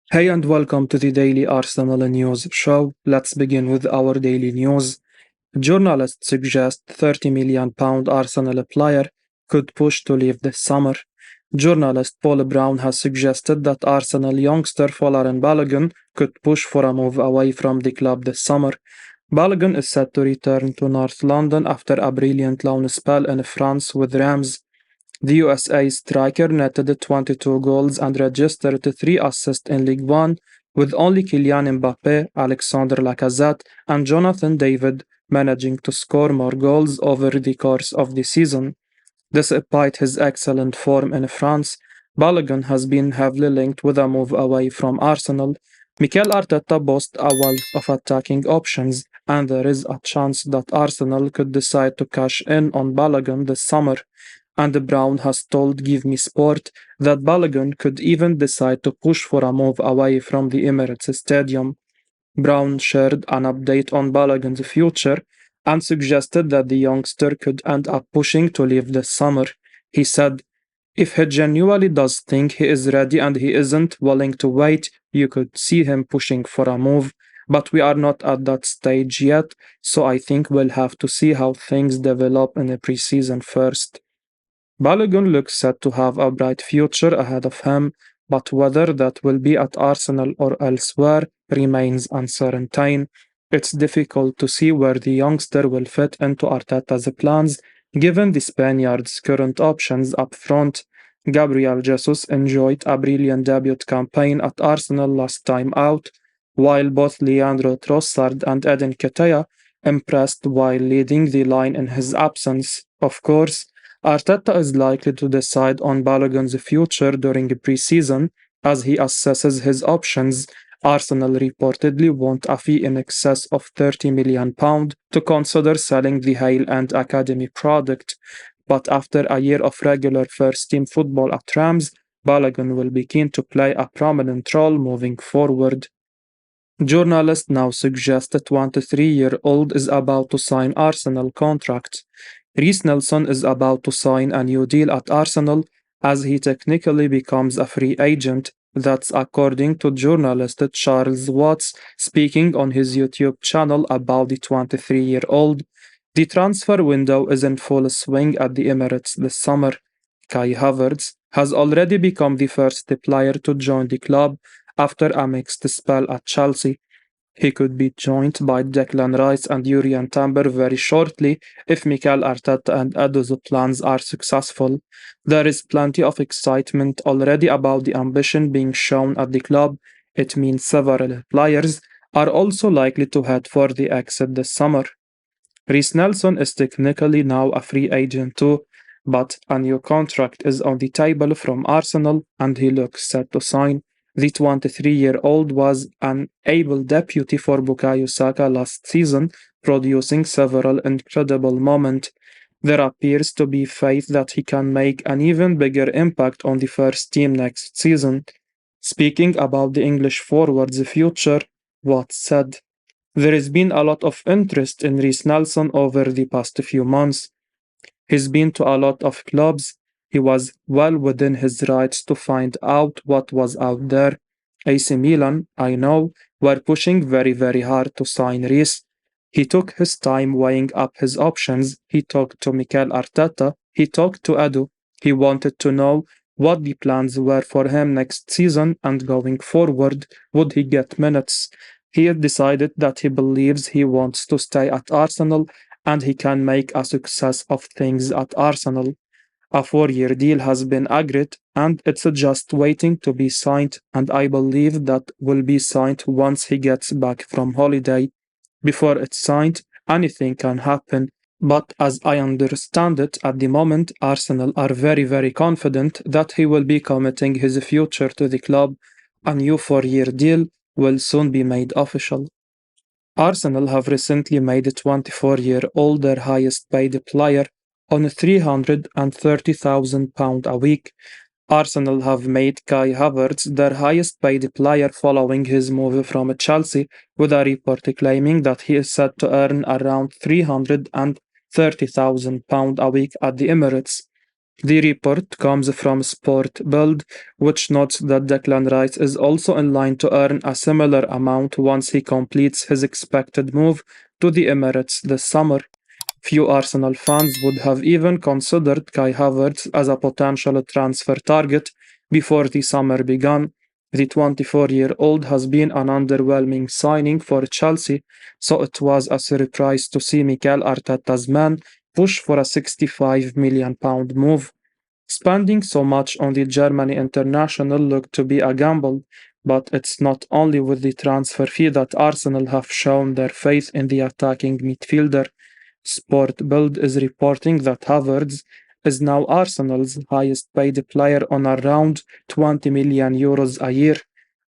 Hey and welcome to the Daily Arsenal News Show. Let's begin with our daily news. Journalists suggest £30 million Arsenal player could push to leave this summer. Journalist Paul Brown has suggested that Arsenal youngster Folarin Balogun could push for a move away from the club this summer. Balogun is set to return to North London after a brilliant loan spell in France with Reims. The USA striker netted 22 goals and registered 3 assists in League One, with only Kylian Mbappe, Alexandre Lacazette, and Jonathan David managing to score more goals over the course of the season. Despite his excellent form in France, Balogun has been heavily linked with a move away from Arsenal. Mikel Arteta boasts a wealth of attacking options, and there is a chance that Arsenal could decide to cash in on Balogun this summer. And Brown has told Give Me Sport that Balogun could even decide to push for a move away from the Emirates stadium. Brown shared an update on Balogun's future and suggested that the youngster could end up pushing to leave this summer. He said, "If he genuinely does think he is ready and he isn't willing to wait, you could see him pushing for a move. But we are not at that stage yet, so I think we'll have to see how things develop in the preseason first." Balogun looks set to have a bright future ahead of him, but whether that will be at Arsenal or elsewhere remains uncertain. It's difficult to see where the youngster will fit into Arteta's plans, given the Spaniard's current options up front. Gabriel Jesus enjoyed a brilliant debut campaign at Arsenal last time out, while both Leandro Trossard and Eden Ketia impressed while leading the line in his absence. Of course, Arteta is likely to decide on Balogun's future during pre-season as he assesses his options. Arsenal reportedly want a fee in excess of £30 million to consider selling the Hale-End Academy product, but after a year of regular first-team football at Reims, Balogun will be keen to play a prominent role moving forward. Journalists now suggest the 23-year-old is about to sign Arsenal contract. Reiss Nelson is about to sign a new deal at Arsenal as he technically becomes a free agent. That's according to journalist Charles Watts speaking on his YouTube channel about the 23-year-old. The transfer window is in full swing at the Emirates this summer. Kai Havertz has already become the first player to join the club after a mixed spell at Chelsea. He could be joined by Declan Rice and Yuri Timber very shortly if Mikel Arteta and Edo's plans are successful. There is plenty of excitement already about the ambition being shown at the club. It means several players are also likely to head for the exit this summer. Reiss Nelson is technically now a free agent too, but a new contract is on the table from Arsenal and he looks set to sign. The 23-year-old was an able deputy for Bukayo Saka last season, producing several incredible moments. There appears to be faith that he can make an even bigger impact on the first team next season. Speaking about the English forward's future, Watts said, "There has been a lot of interest in Reiss Nelson over the past few months. He's been to a lot of clubs. He was well within his rights to find out what was out there. AC Milan, I know, were pushing very hard to sign Reiss. He took his time weighing up his options. He talked to Mikel Arteta. He talked to Edu. He wanted to know what the plans were for him next season and going forward. Would he get minutes? He decided that he believes he wants to stay at Arsenal and he can make a success of things at Arsenal. A 4-year deal has been agreed and it's just waiting to be signed, and I believe that will be signed once he gets back from holiday. Before it's signed, anything can happen, but as I understand it at the moment, Arsenal are very confident that he will be committing his future to the club. A new 4-year deal will soon be made official." Arsenal have recently made the 24-year-old their highest paid player on £330,000 a week. Arsenal have made Kai Havertz their highest paid player following his move from Chelsea, with a report claiming that he is set to earn around £330,000 a week at the Emirates. The report comes from Sport Bild, which notes that Declan Rice is also in line to earn a similar amount once he completes his expected move to the Emirates this summer. Few Arsenal fans would have even considered Kai Havertz as a potential transfer target before the summer began. The 24-year-old has been an underwhelming signing for Chelsea, so it was a surprise to see Mikel Arteta's man push for a £65 million move. Spending so much on the Germany international looked to be a gamble, but it's not only with the transfer fee that Arsenal have shown their faith in the attacking midfielder. Sport Bild is reporting that Havertz is now Arsenal's highest paid player on around €20 million a year,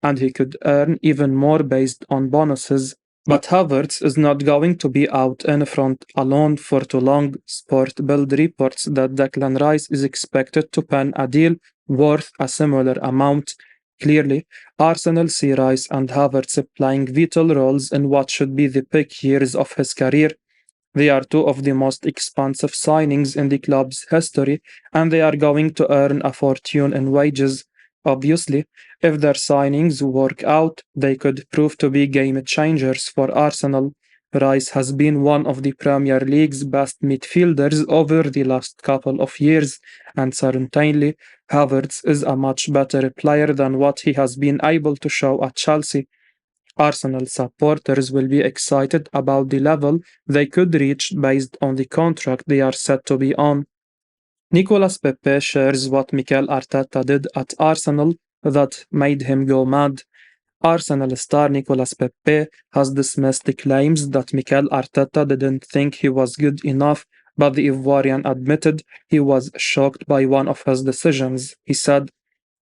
and he could earn even more based on bonuses. But Havertz is not going to be out in front alone for too long. Sport Bild reports that Declan Rice is expected to pen a deal worth a similar amount. Clearly, Arsenal see Rice and Havertz playing vital roles in what should be the peak years of his career. They are two of the most expensive signings in the club's history, and they are going to earn a fortune in wages. Obviously, if their signings work out, they could prove to be game changers for Arsenal. Rice has been one of the Premier League's best midfielders over the last couple of years, and certainly Havertz is a much better player than what he has been able to show at Chelsea. Arsenal supporters will be excited about the level they could reach based on the contract they are set to be on. Nicolas Pepe shares what Mikel Arteta did at Arsenal that made him go mad. Arsenal star Nicolas Pepe has dismissed the claims that Mikel Arteta didn't think he was good enough, but the Ivorian admitted he was shocked by one of his decisions. He said,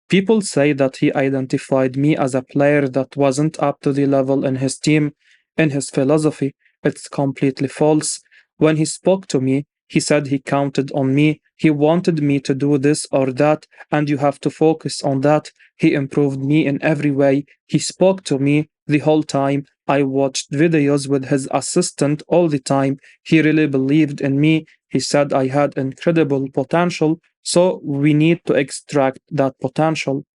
"People say that he identified me as a player that wasn't up to the level in his team, in his philosophy. It's completely false. When he spoke to me, he said he counted on me. He wanted me to do this or that, and you have to focus on that. He improved me in every way. He spoke to me the whole time. I watched videos with his assistant all the time. He really believed in me. He said I had incredible potential, so we need to extract that potential."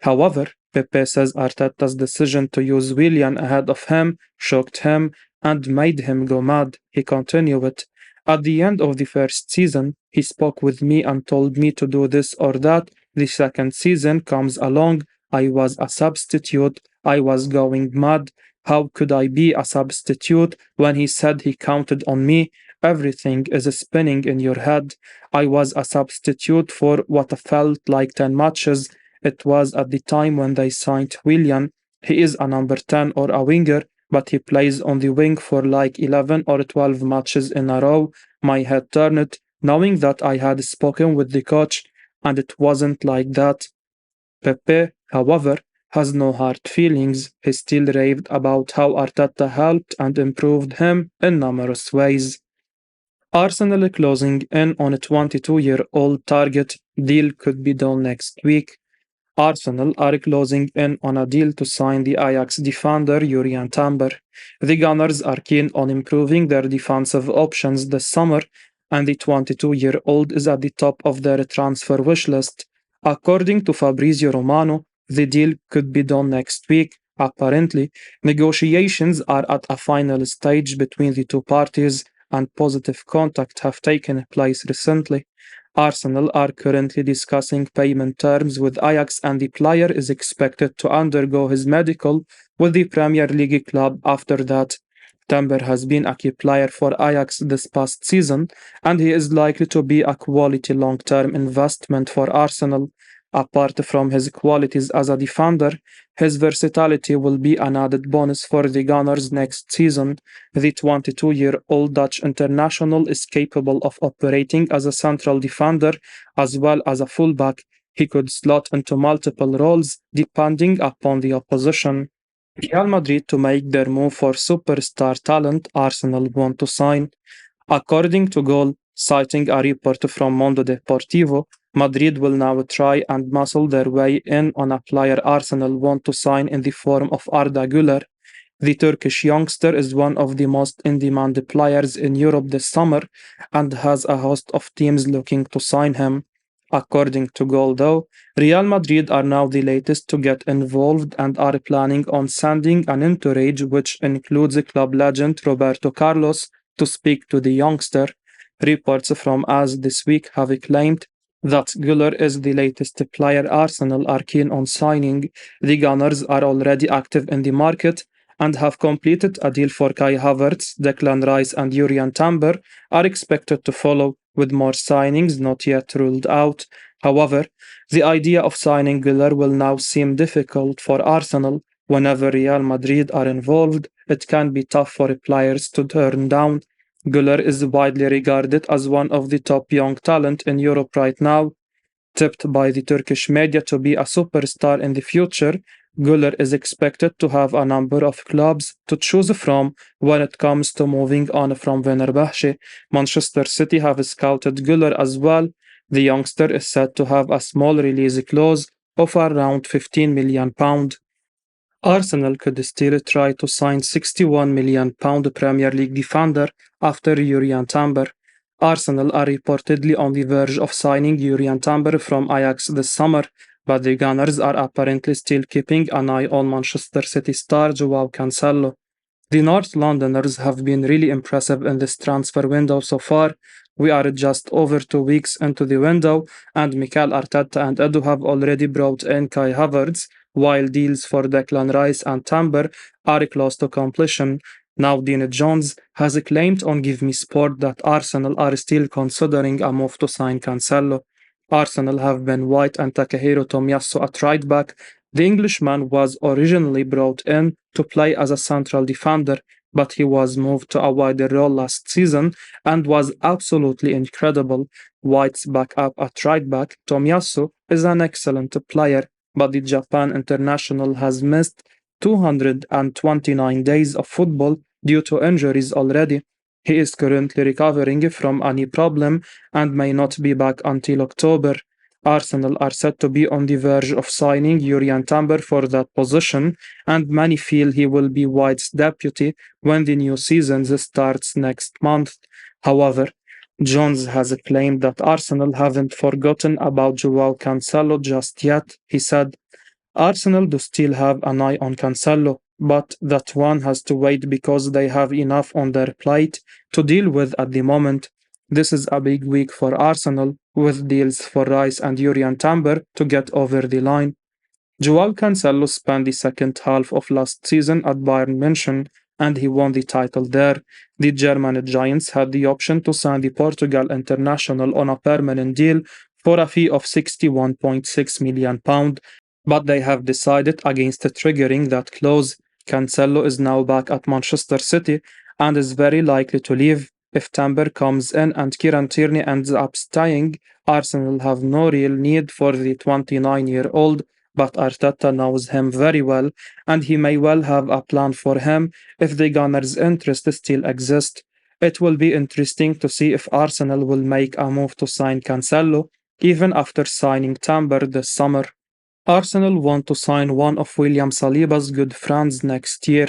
However, Pepe says Arteta's decision to use Willian ahead of him shocked him and made him go mad. He continued, "At the end of the first season, he spoke with me and told me to do this or that. The second season comes along. I was a substitute. I was going mad. How could I be a substitute when he said he counted on me? Everything is spinning in your head. I was a substitute for what felt like 10 matches. It was at the time when they signed Willian. He is a number 10 or a winger, but he plays on the wing for like 11 or 12 matches in a row. My head turned, knowing that I had spoken with the coach, and it wasn't like that." Pepe, however, has no hard feelings. He still raved about how Arteta helped and improved him in numerous ways. Arsenal closing in on a 22-year-old target. Deal could be done next week. Arsenal are closing in on a deal to sign the Ajax defender Jurriën Timber. The Gunners are keen on improving their defensive options this summer, and the 22-year-old is at the top of their transfer wish list. According to Fabrizio Romano, the deal could be done next week. Apparently, negotiations are at a final stage between the two parties, and positive contact have taken place recently. Arsenal are currently discussing payment terms with Ajax, and the player is expected to undergo his medical with the Premier League club after that. Timber has been a key player for Ajax this past season, and he is likely to be a quality long-term investment for Arsenal. Apart from his qualities as a defender, his versatility will be an added bonus for the Gunners next season. The 22-year-old Dutch international is capable of operating as a central defender as well as a fullback. He could slot into multiple roles depending upon the opposition. Real Madrid to make their move for superstar talent Arsenal want to sign. According to Goal, citing a report from Mundo Deportivo, Madrid will now try and muscle their way in on a player Arsenal want to sign in the form of Arda Güler. The Turkish youngster is one of the most in-demand players in Europe this summer and has a host of teams looking to sign him. According to Goal, though, Real Madrid are now the latest to get involved and are planning on sending an entourage which includes club legend Roberto Carlos to speak to the youngster. Reports from AS this week have claimed that Güler is the latest player Arsenal are keen on signing. The Gunners are already active in the market and have completed a deal for Kai Havertz, Declan Rice, and Yurian Timber are expected to follow, with more signings not yet ruled out. However, the idea of signing Güler will now seem difficult for Arsenal. Whenever Real Madrid are involved, it can be tough for players to turn down. Güler is widely regarded as one of the top young talent in Europe right now. Tipped by the Turkish media to be a superstar in the future, Güler is expected to have a number of clubs to choose from when it comes to moving on from Fenerbahce. Manchester City have scouted Güler as well. The youngster is said to have a small release clause of around £15 million. Arsenal could still try to sign £61 million Premier League defender after Yurian Timber. Arsenal are reportedly on the verge of signing Yurian Timber from Ajax this summer, but the Gunners are apparently still keeping an eye on Manchester City star Joao Cancelo. The North Londoners have been really impressive in this transfer window so far. We are just over 2 weeks into the window, and Mikel Arteta and Edu have already brought in Kai Havertz, while deals for Declan Rice and Timber are close to completion. Now Dean Jones has claimed on Give Me Sport that Arsenal are still considering a move to sign Cancelo. Arsenal have Ben White and Takehiro Tomiyasu at right back. The Englishman was originally brought in to play as a central defender, but he was moved to a wider role last season and was absolutely incredible. White's backup at right back, Tomiyasu, is an excellent player, but the Japan international has missed 229 days of football due to injuries already. He is currently recovering from a knee problem and may not be back until October. Arsenal are said to be on the verge of signing Yurian Timber for that position, and many feel he will be White's deputy when the new season starts next month. However, Jones has claimed that Arsenal haven't forgotten about Joao Cancelo just yet. He said, Arsenal do still have an eye on Cancelo, but that one has to wait because they have enough on their plate to deal with at the moment. This is a big week for Arsenal, with deals for Rice and Yurian Timber to get over the line. Joao Cancelo spent the second half of last season at Bayern München, and he won the title there. The German Giants had the option to sign the Portugal international on a permanent deal for a fee of £61.6 million, but they have decided against triggering that clause. Cancelo is now back at Manchester City and is very likely to leave. If Timber comes in and Kieran Tierney ends up staying, Arsenal have no real need for the 29-year-old, but Arteta knows him very well, and he may well have a plan for him if the Gunners' interest still exists. It will be interesting to see if Arsenal will make a move to sign Cancelo, even after signing Timber this summer. Arsenal want to sign one of William Saliba's good friends next year.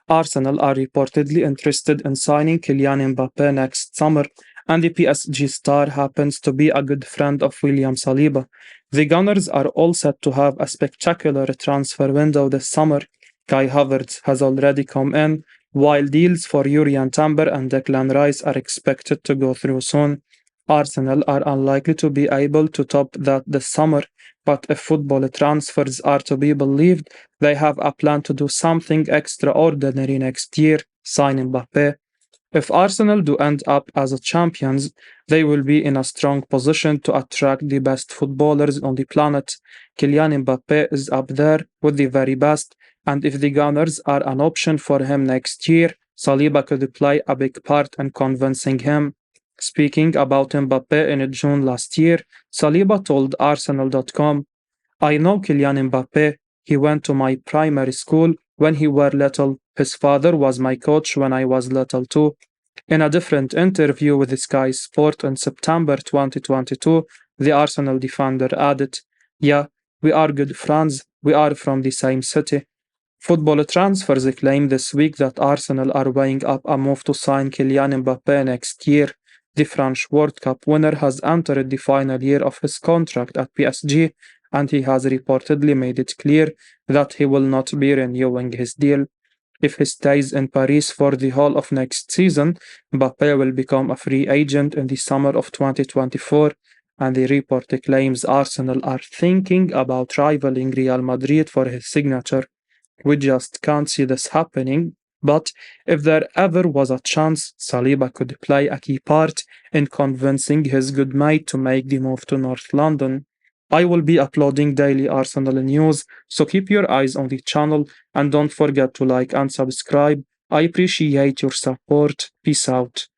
Arsenal are reportedly interested in signing Kylian Mbappe next summer, and the PSG star happens to be a good friend of William Saliba. The Gunners are all set to have a spectacular transfer window this summer. Kai Havertz has already come in, while deals for Yurian Timber and Declan Rice are expected to go through soon. Arsenal are unlikely to be able to top that this summer, but if football transfers are to be believed, they have a plan to do something extraordinary next year, sign Mbappe. If Arsenal do end up as champions, they will be in a strong position to attract the best footballers on the planet. Kylian Mbappe is up there with the very best, and if the Gunners are an option for him next year, Saliba could play a big part in convincing him. Speaking about Mbappe in June last year, Saliba told Arsenal.com, I know Kylian Mbappe. He went to my primary school when he were little. His father was my coach when I was little too. In a different interview with Sky Sport in September 2022, the Arsenal defender added, Yeah, we are good friends. We are from the same city. Football transfers claim this week that Arsenal are weighing up a move to sign Kylian Mbappe next year. The French World Cup winner has entered the final year of his contract at PSG, and he has reportedly made it clear that he will not be renewing his deal. If he stays in Paris for the whole of next season, Mbappe will become a free agent in the summer of 2024, and the report claims Arsenal are thinking about rivaling Real Madrid for his signature. We just can't see this happening, but if there ever was a chance, Saliba could play a key part in convincing his good mate to make the move to North London. I will be uploading daily Arsenal news, so keep your eyes on the channel and don't forget to like and subscribe. I appreciate your support. Peace out.